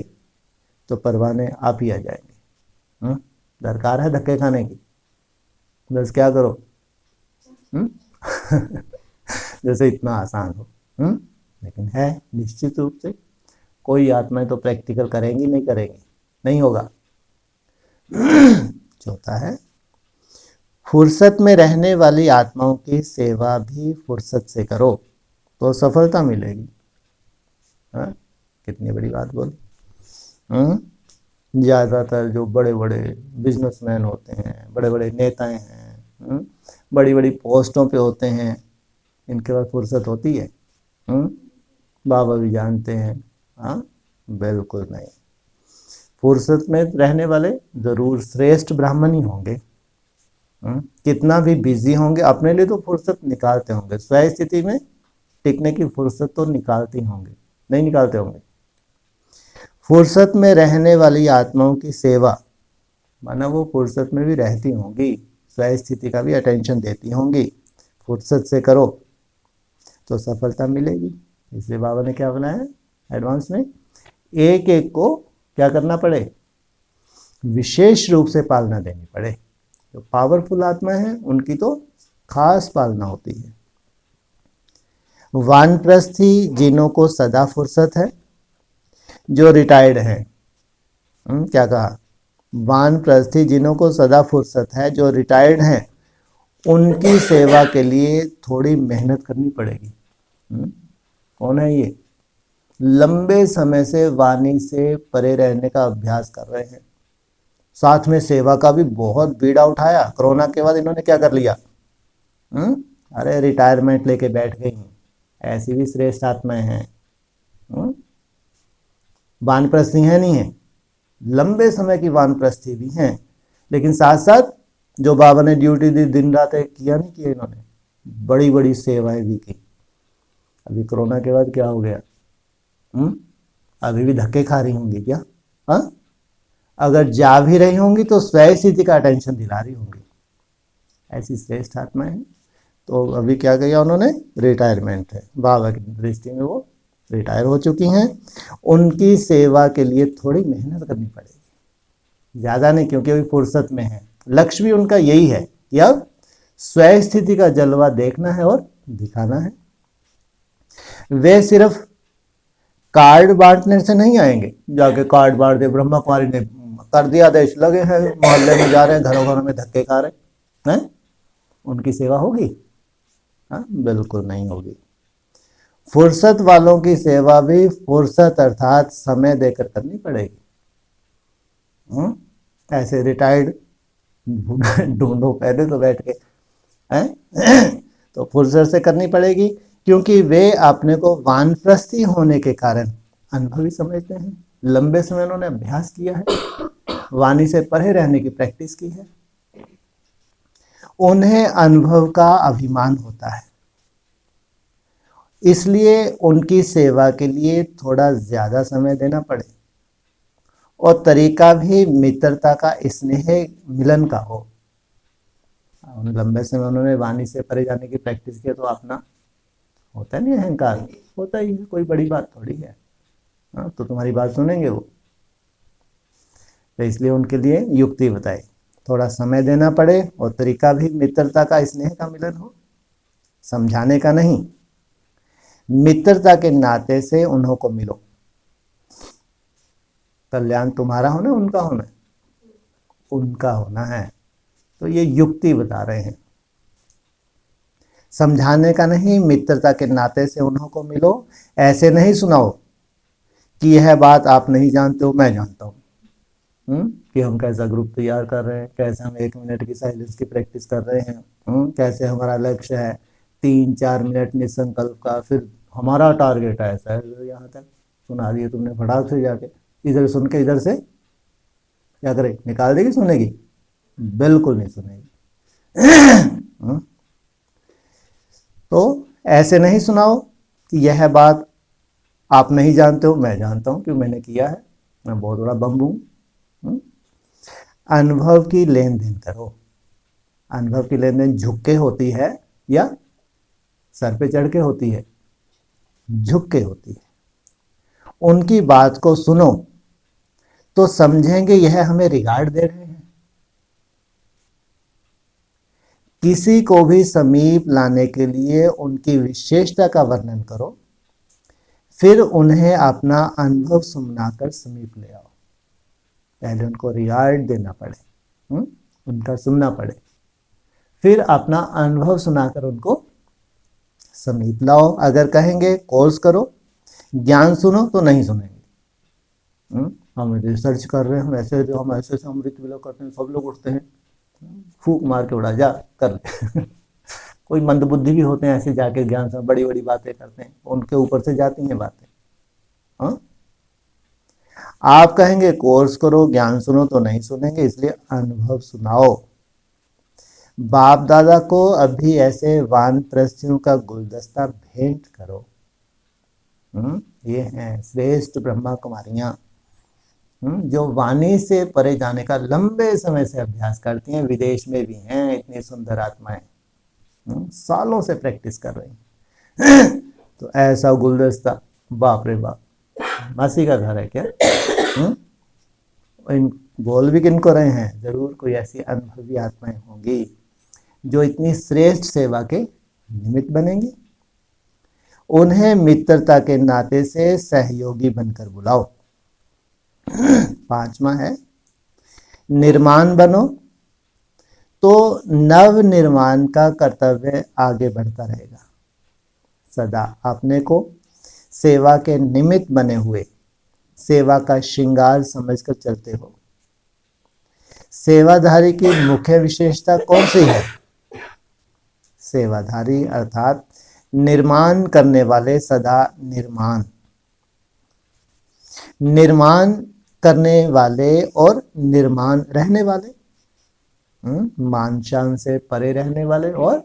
Speaker 1: तो परवाने आप ही आ जाएंगे। दरकार है धक्के खाने की, बस क्या करो। जैसे इतना आसान हो, लेकिन है निश्चित रूप से। कोई आत्माएं तो प्रैक्टिकल करेंगी नहीं, करेंगी नहीं होगा। चौथा है, फुर्सत में रहने वाली आत्माओं की सेवा भी फुर्सत से करो तो सफलता मिलेगी। हाँ, कितनी बड़ी बात बोली। ज़्यादातर जो बड़े बड़े बिजनेसमैन होते हैं, बड़े बड़े नेताएं हैं, बड़ी बड़ी पोस्टों पे होते हैं, इनके पास फुर्सत होती है? बाबा भी जानते हैं, हाँ, बिल्कुल नहीं। फुर्सत में रहने वाले जरूर श्रेष्ठ ब्राह्मण ही होंगे। कितना भी बिजी होंगे, अपने लिए तो फुर्सत निकालते होंगे, स्वयं स्थिति में टिकने की फुर्सत तो निकालते ही होंगे, नहीं निकालते होंगे? फुर्सत में रहने वाली आत्माओं की सेवा, माना वो फुर्सत में भी रहती होंगी, स्वयं स्थिति का भी अटेंशन देती होंगी, फुर्सत से करो तो सफलता मिलेगी। इसलिए बाबा ने क्या बनाया एडवांस में, एक एक को क्या करना पड़े, विशेष रूप से पालना देनी पड़े। जो पावरफुल आत्मा है उनकी तो खास पालना होती है। वानप्रस्थी जिन्हों को सदा फुर्सत है, जो रिटायर्ड है, क्या कहा, वानप्रस्थी जिन्हों को सदा फुर्सत है, जो रिटायर्ड हैं, उनकी सेवा के लिए थोड़ी मेहनत करनी पड़ेगी। कौन है ये? लंबे समय से वाणी से परे रहने का अभ्यास कर रहे हैं, साथ में सेवा का भी बहुत बीड़ा उठाया। कोरोना के बाद इन्होंने क्या कर लिया, अरे रिटायरमेंट लेके बैठ गई। ऐसी भी श्रेष्ठ आत्माएं हैं। वानप्रस्थी है नहीं है, लंबे समय की वानप्रस्थी भी हैं, लेकिन साथ साथ जो बाबा ने ड्यूटी दी दिन रात किया नहीं किया, इन्होंने बड़ी बड़ी सेवाएं भी की। अभी कोरोना के बाद क्या हो गया, अभी भी धक्के खा रही होंगी क्या? हाँ, अगर जा भी रही होंगी तो स्वयं स्थिति का अटेंशन दिला रही होंगी। ऐसी श्रेष्ठ आत्माएं हैं। तो अभी क्या किया उन्होंने, रिटायरमेंट है, बाबा की दृष्टि में वो रिटायर हो चुकी हैं। उनकी सेवा के लिए थोड़ी मेहनत करनी पड़ेगी, ज़्यादा नहीं, क्योंकि अभी फुर्सत में है। लक्ष्य भी उनका यही है कि अब स्वयं स्थिति का जलवा देखना है और दिखाना है। वे सिर्फ कार्ड बांटने से नहीं आएंगे, जाके कार्ड बांट दे, ब्रह्मा कुमारी ने कर दिया आदेश, लगे हैं मोहल्ले में जा रहे हैं, घरों घरों में धक्के खा रहे हैं, उनकी सेवा होगी? हाँ, बिल्कुल नहीं होगी। फुर्सत वालों की सेवा भी फुर्सत अर्थात समय देकर करनी पड़ेगी। ऐसे रिटायर्ड ढूंढो पहले तो बैठ के हैं तो फुर्सत से करनी पड़ेगी, क्योंकि वे अपने को वानप्रस्थी होने के कारण अनुभवी समझते हैं। लंबे समय उन्होंने अभ्यास किया है, वाणी से परे रहने की प्रैक्टिस की है, उन्हें अनुभव का अभिमान होता है, इसलिए उनकी सेवा के लिए थोड़ा ज्यादा समय देना पड़े और तरीका भी मित्रता का, स्नेह मिलन का हो। लंबे समय उन्होंने वाणी से परे जाने की प्रैक्टिस की तो अपना होता नहीं, अहंकार होता ही है, कोई बड़ी बात थोड़ी है। हाँ, तो तुम्हारी बात सुनेंगे वो। तो इसलिए उनके लिए युक्ति बताई, थोड़ा समय देना पड़े और तरीका भी मित्रता का, स्नेह का मिलन हो, समझाने का नहीं, मित्रता के नाते से उन्हों को मिलो। कल्याण तुम्हारा होना, उनका होना, उनका होना है। तो ये युक्ति बता रहे हैं, समझाने का नहीं, मित्रता के नाते से उन्हों को मिलो। ऐसे नहीं सुनाओ कि यह बात आप नहीं जानते हो, मैं जानता हूँ, कि हम कैसा ग्रुप तैयार कर रहे हैं, कैसे हम 1 मिनट की साइलेंस की प्रैक्टिस कर रहे हैं, कैसे हमारा लक्ष्य है 3-4 मिनट निसंकल्प का, फिर हमारा टारगेट ऐसा है। यहाँ तक सुना दिए तुमने, फटाक से जाके इधर सुन के इधर से क्या करे, निकाल देगी? सुनेगी? बिल्कुल नहीं सुनेगी। तो ऐसे नहीं सुनाओ कि यह बात आप नहीं जानते हो, मैं जानता हूं, क्यों, मैंने किया है, मैं बहुत बड़ा बम हूं। अनुभव की लेन देन करो। अनुभव की लेन देन झुक के होती है या सर पे चढ़ के होती है? झुक के होती है। उनकी बात को सुनो तो समझेंगे यह हमें रिगार्ड दे रहे हैं। किसी को भी समीप लाने के लिए उनकी विशेषता का वर्णन करो, फिर उन्हें अपना अनुभव सुनाकर समीप ले आओ। पहले उनको रिगार्ड देना पड़े, उनका सुनना पड़े, फिर अपना अनुभव सुनाकर उनको समीप लाओ। अगर कहेंगे कोर्स करो ज्ञान सुनो तो नहीं सुनेंगे। हम रिसर्च कर रहे हैं, हम ऐसे अमृत विलय करते हैं, सब लोग उठते हैं, फूक मार के उड़ा जा कर कोई मंदबुद्धि भी होते हैं, ऐसे जाके ज्ञान से बड़ी बड़ी बातें करते हैं, उनके ऊपर से जाती हैं बातें। हाँ, आप कहेंगे कोर्स करो, ज्ञान सुनो तो नहीं सुनेंगे, इसलिए अनुभव सुनाओ। बाप दादा को अभी ऐसे वानप्रस्थियों का गुलदस्ता भेंट करो। ये हैं श्रेष्ठ ब्रह्मा कुमारियां, जो वाणी से परे जाने का लंबे समय से अभ्यास करती हैं, विदेश में भी हैं इतनी सुंदर आत्माएं, सालों से प्रैक्टिस कर रही हैं। तो ऐसा गुलदस्ता, बाप रे बाप, मासी का घर है क्या? इन बोल भी किनको रहे हैं, जरूर कोई ऐसी अनुभवी आत्माएं होंगी जो इतनी श्रेष्ठ सेवा के निमित्त बनेंगी। उन्हें मित्रता के नाते से सहयोगी बनकर बुलाओ। 5वां है निर्माण बनो, तो नव निर्माण का कर्तव्य आगे बढ़ता रहेगा। सदा अपने को सेवा के निमित्त बने हुए सेवा का श्रृंगार समझकर चलते हो। सेवाधारी की मुख्य विशेषता कौन सी है? सेवाधारी अर्थात निर्माण करने वाले, सदा निर्माण करने वाले और निर्माण रहने वाले, मान शान से परे रहने वाले और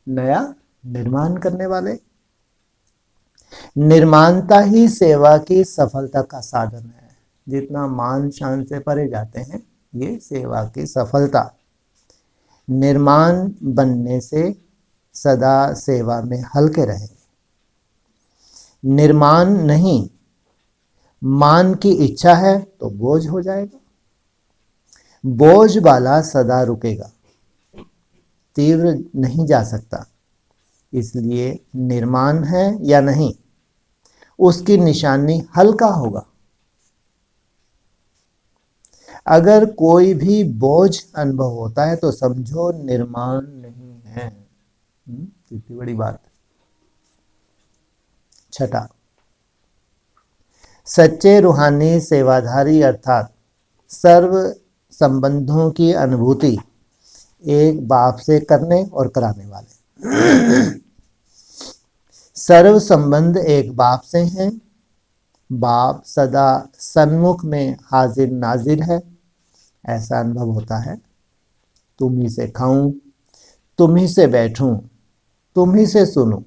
Speaker 1: नया निर्माण करने वाले। निर्माणता ही सेवा की सफलता का साधन है। जितना मान शान से परे जाते हैं, ये सेवा की सफलता। निर्माण बनने से सदा सेवा में हल्के रहे। निर्माण नहीं, मान की इच्छा है तो बोझ हो जाएगा। बोझ वाला सदा रुकेगा, तीव्र नहीं जा सकता। इसलिए निर्माण है या नहीं, उसकी निशानी हल्का होगा। अगर कोई भी बोझ अनुभव होता है तो समझो निर्माण नहीं है। कितनी बड़ी बात। 6, सच्चे रूहानी सेवाधारी अर्थात सर्व संबंधों की अनुभूति एक बाप से करने और कराने वाले। सर्व संबंध एक बाप से हैं। बाप सदा सन्मुख में हाजिर नाजिर है, ऐसा अनुभव होता है। तुम ही से खाऊं, तुम ही से बैठूं, तुम ही से सुनूं,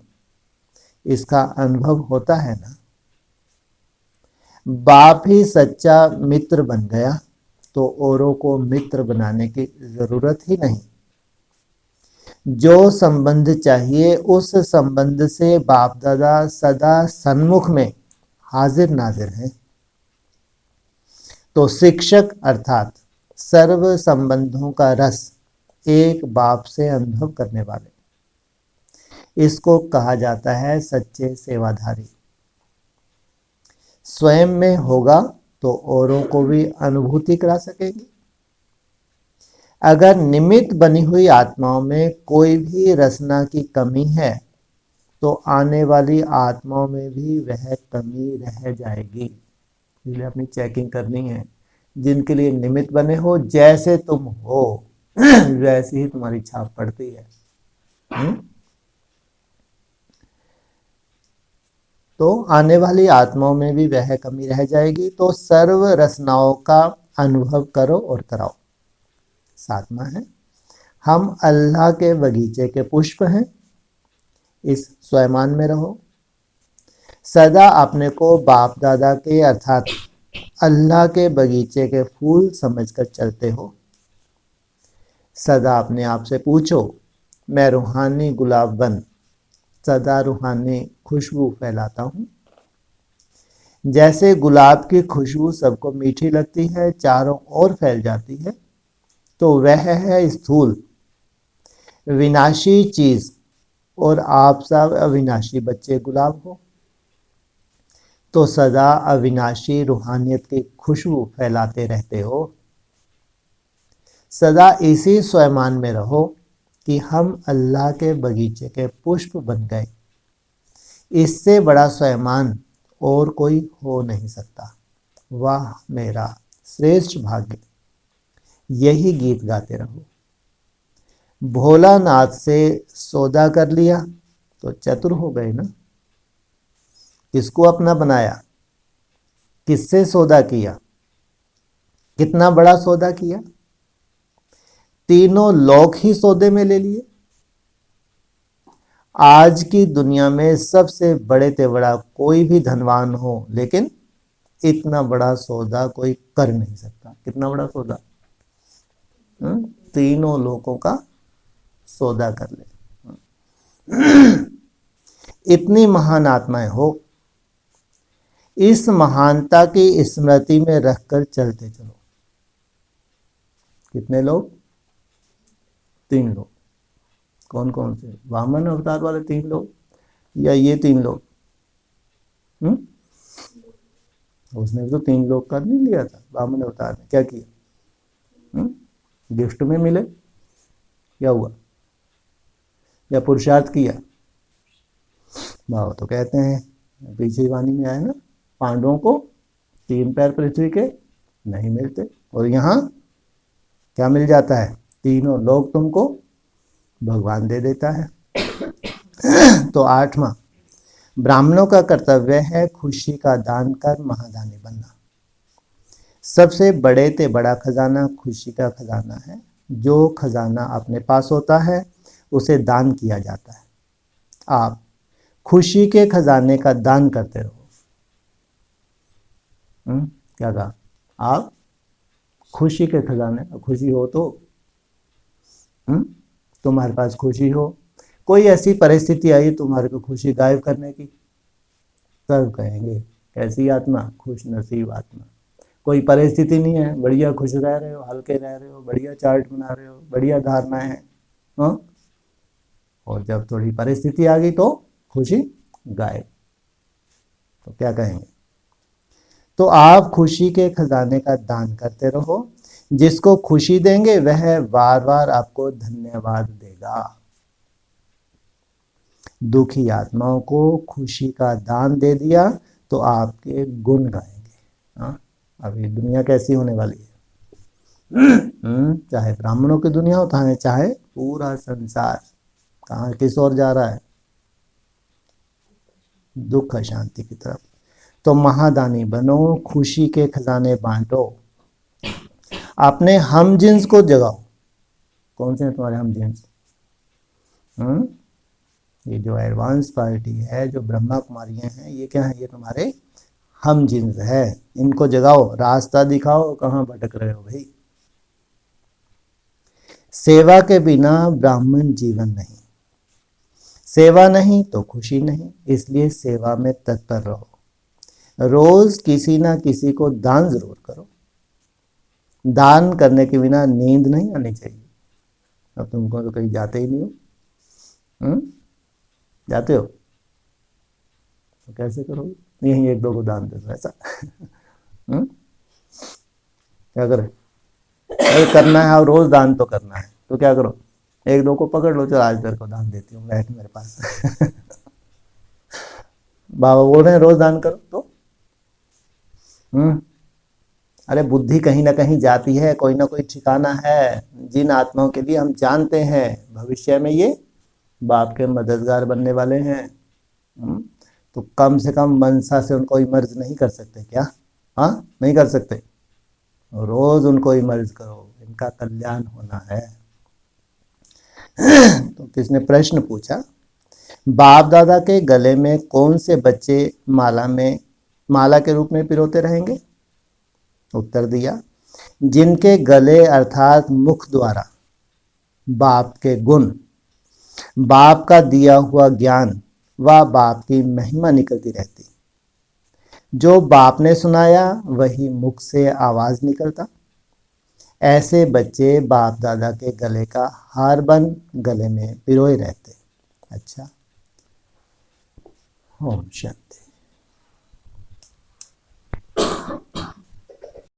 Speaker 1: इसका अनुभव होता है ना। बाप ही सच्चा मित्र बन गया तो औरों को मित्र बनाने की जरूरत ही नहीं। जो संबंध चाहिए उस संबंध से बाप दादा सदा सन्मुख में हाजिर नाजिर हैं। तो शिक्षक अर्थात सर्व संबंधों का रस एक बाप से अनुभव करने वाले, इसको कहा जाता है सच्चे सेवाधारी। स्वयं में होगा तो औरों को भी अनुभूति करा सकेंगे। अगर निमित्त बनी हुई आत्माओं में कोई भी रसना की कमी है तो आने वाली आत्माओं में भी वह कमी रह जाएगी। इसलिए अपनी चेकिंग करनी है। जिनके लिए निमित्त बने हो, जैसे तुम हो वैसे ही तुम्हारी छाप पड़ती है। तो आने वाली आत्माओं में भी वह कमी रह जाएगी। तो सर्व रसनाओं का अनुभव करो और कराओ। 7वां है हम अल्लाह के बगीचे के पुष्प हैं, इस स्वयमान में रहो। सदा अपने को बाप दादा के अर्थात अल्लाह के बगीचे के फूल समझकर चलते हो। सदा अपने आप से पूछो, मैं रूहानी गुलाब बन सदा रूहानी खुशबू फैलाता हूँ। जैसे गुलाब की खुशबू सबको मीठी लगती है, चारों ओर फैल जाती है, तो वह है स्थूल विनाशी चीज और आप सब अविनाशी बच्चे गुलाब हो। तो सदा अविनाशी रूहानियत की खुशबू फैलाते रहते हो। सदा इसी स्वयमान में रहो कि हम अल्लाह के बगीचे के पुष्प बन गए। इससे बड़ा स्वयमान और कोई हो नहीं सकता। वाह मेरा श्रेष्ठ भाग्य, यही गीत गाते रहो। भोलानाथ से सौदा कर लिया तो चतुर हो गए ना। किसको अपना बनाया, किससे सौदा किया, कितना बड़ा सौदा किया, तीनों लोक ही सौदे में ले लिए। आज की दुनिया में सबसे बड़े से बड़ा कोई भी धनवान हो, लेकिन इतना बड़ा सौदा कोई कर नहीं सकता। कितना बड़ा सौदा, तीनों लोगों का सौदा कर ले। इतनी महान आत्माएं हो, इस महानता की स्मृति में रखकर चलते चलो। कितने लोग, 3 लोग। कौन कौन से, वामन अवतार वाले 3 लोग या ये 3 लोग? उसने तो 3 लोग कर नहीं लिया था। वामन अवतार ने क्या किया, गिफ्ट में मिले, क्या हुआ, या पुरुषार्थ किया? बाबा तो कहते हैं, पीछे वाणी में आया ना, पांडवों को 3 पैर पृथ्वी के नहीं मिलते, और यहाँ क्या मिल जाता है, तीनों लोग तुमको भगवान दे देता है। तो 8वां, ब्राह्मणों का कर्तव्य है खुशी का दान कर महादानी बनना। सबसे बड़े ते बड़ा खजाना खुशी का खजाना है। जो खजाना अपने पास होता है उसे दान किया जाता है। आप खुशी के खजाने का दान करते रहो। क्या कहा, आप खुशी के खजाने, खुशी हो तो तुम्हारे पास खुशी हो, कोई ऐसी परिस्थिति आई तुम्हारे को खुशी गायब करने की, तब कहेंगे कैसी आत्मा, खुश नसीब आत्मा। कोई परिस्थिति नहीं है, बढ़िया खुश रह रहे हो, हल्के रह रहे हो, बढ़िया चार्ट बना रहे हो, बढ़िया धारणाएं हैं, और जब थोड़ी परिस्थिति आ गई तो खुशी गायब, तो क्या कहेंगे? तो आप खुशी के खजाने का दान करते रहो। जिसको खुशी देंगे वह बार बार आपको धन्यवाद देगा। दुखी आत्माओं को खुशी का दान दे दिया तो आपके गुण गाएंगे। हाँ, अभी दुनिया कैसी होने वाली है, चाहे ब्राह्मणों की दुनिया हो, चाहे पूरा संसार कहाँ किस ओर जा रहा है, दुख शांति की तरफ। तो महादानी बनो, खुशी के खजाने बांटो, अपने हम जिन्स को जगाओ। कौन से हैं तुम्हारे हम जिन्स? ये जो एडवांस पार्टी है, जो ब्रह्मा कुमारियां हैं, ये क्या है, ये तुम्हारे हम जिन्स है। इनको जगाओ, रास्ता दिखाओ, कहाँ भटक रहे हो भाई। सेवा के बिना ब्राह्मण जीवन नहीं, सेवा नहीं तो खुशी नहीं, इसलिए सेवा में तत्पर रहो। रोज किसी ना किसी को दान जरूर करो। दान करने के बिना नींद नहीं आनी चाहिए। अब तुमको तो कहीं जाते ही नहीं हो, जाते हो तो कैसे करोगे? यहीं 1-2 को दान दे दो, ऐसा क्या करें? अरे करना है, और रोज दान तो करना है, तो क्या करो, 1-2 को पकड़ लो, चलो आज तेरे को दान देती हूँ, बैठ मेरे पास। बाबा बोल रहे हैं रोज दान करो, तो अरे बुद्धि कहीं ना कहीं जाती है, कोई ना कोई ठिकाना है। जिन आत्माओं के लिए हम जानते हैं भविष्य में ये बाप के मददगार बनने वाले हैं, तो कम से कम मनसा से उनको इमर्ज नहीं कर सकते क्या? हाँ, नहीं कर सकते। रोज उनको इमर्ज करो, इनका कल्याण होना है। तो किसने प्रश्न पूछा, बाप दादा के गले में कौन से बच्चे माला के रूप में पिरोते रहेंगे? उत्तर दिया, जिनके गले अर्थात मुख द्वारा बाप के गुण, बाप का दिया हुआ ज्ञान व बाप की महिमा निकलती रहती। जो बाप ने सुनाया वही मुख से आवाज निकलता। ऐसे बच्चे बाप दादा के गले का हार बन गले में पिरोए रहते। अच्छा, ओम शांति।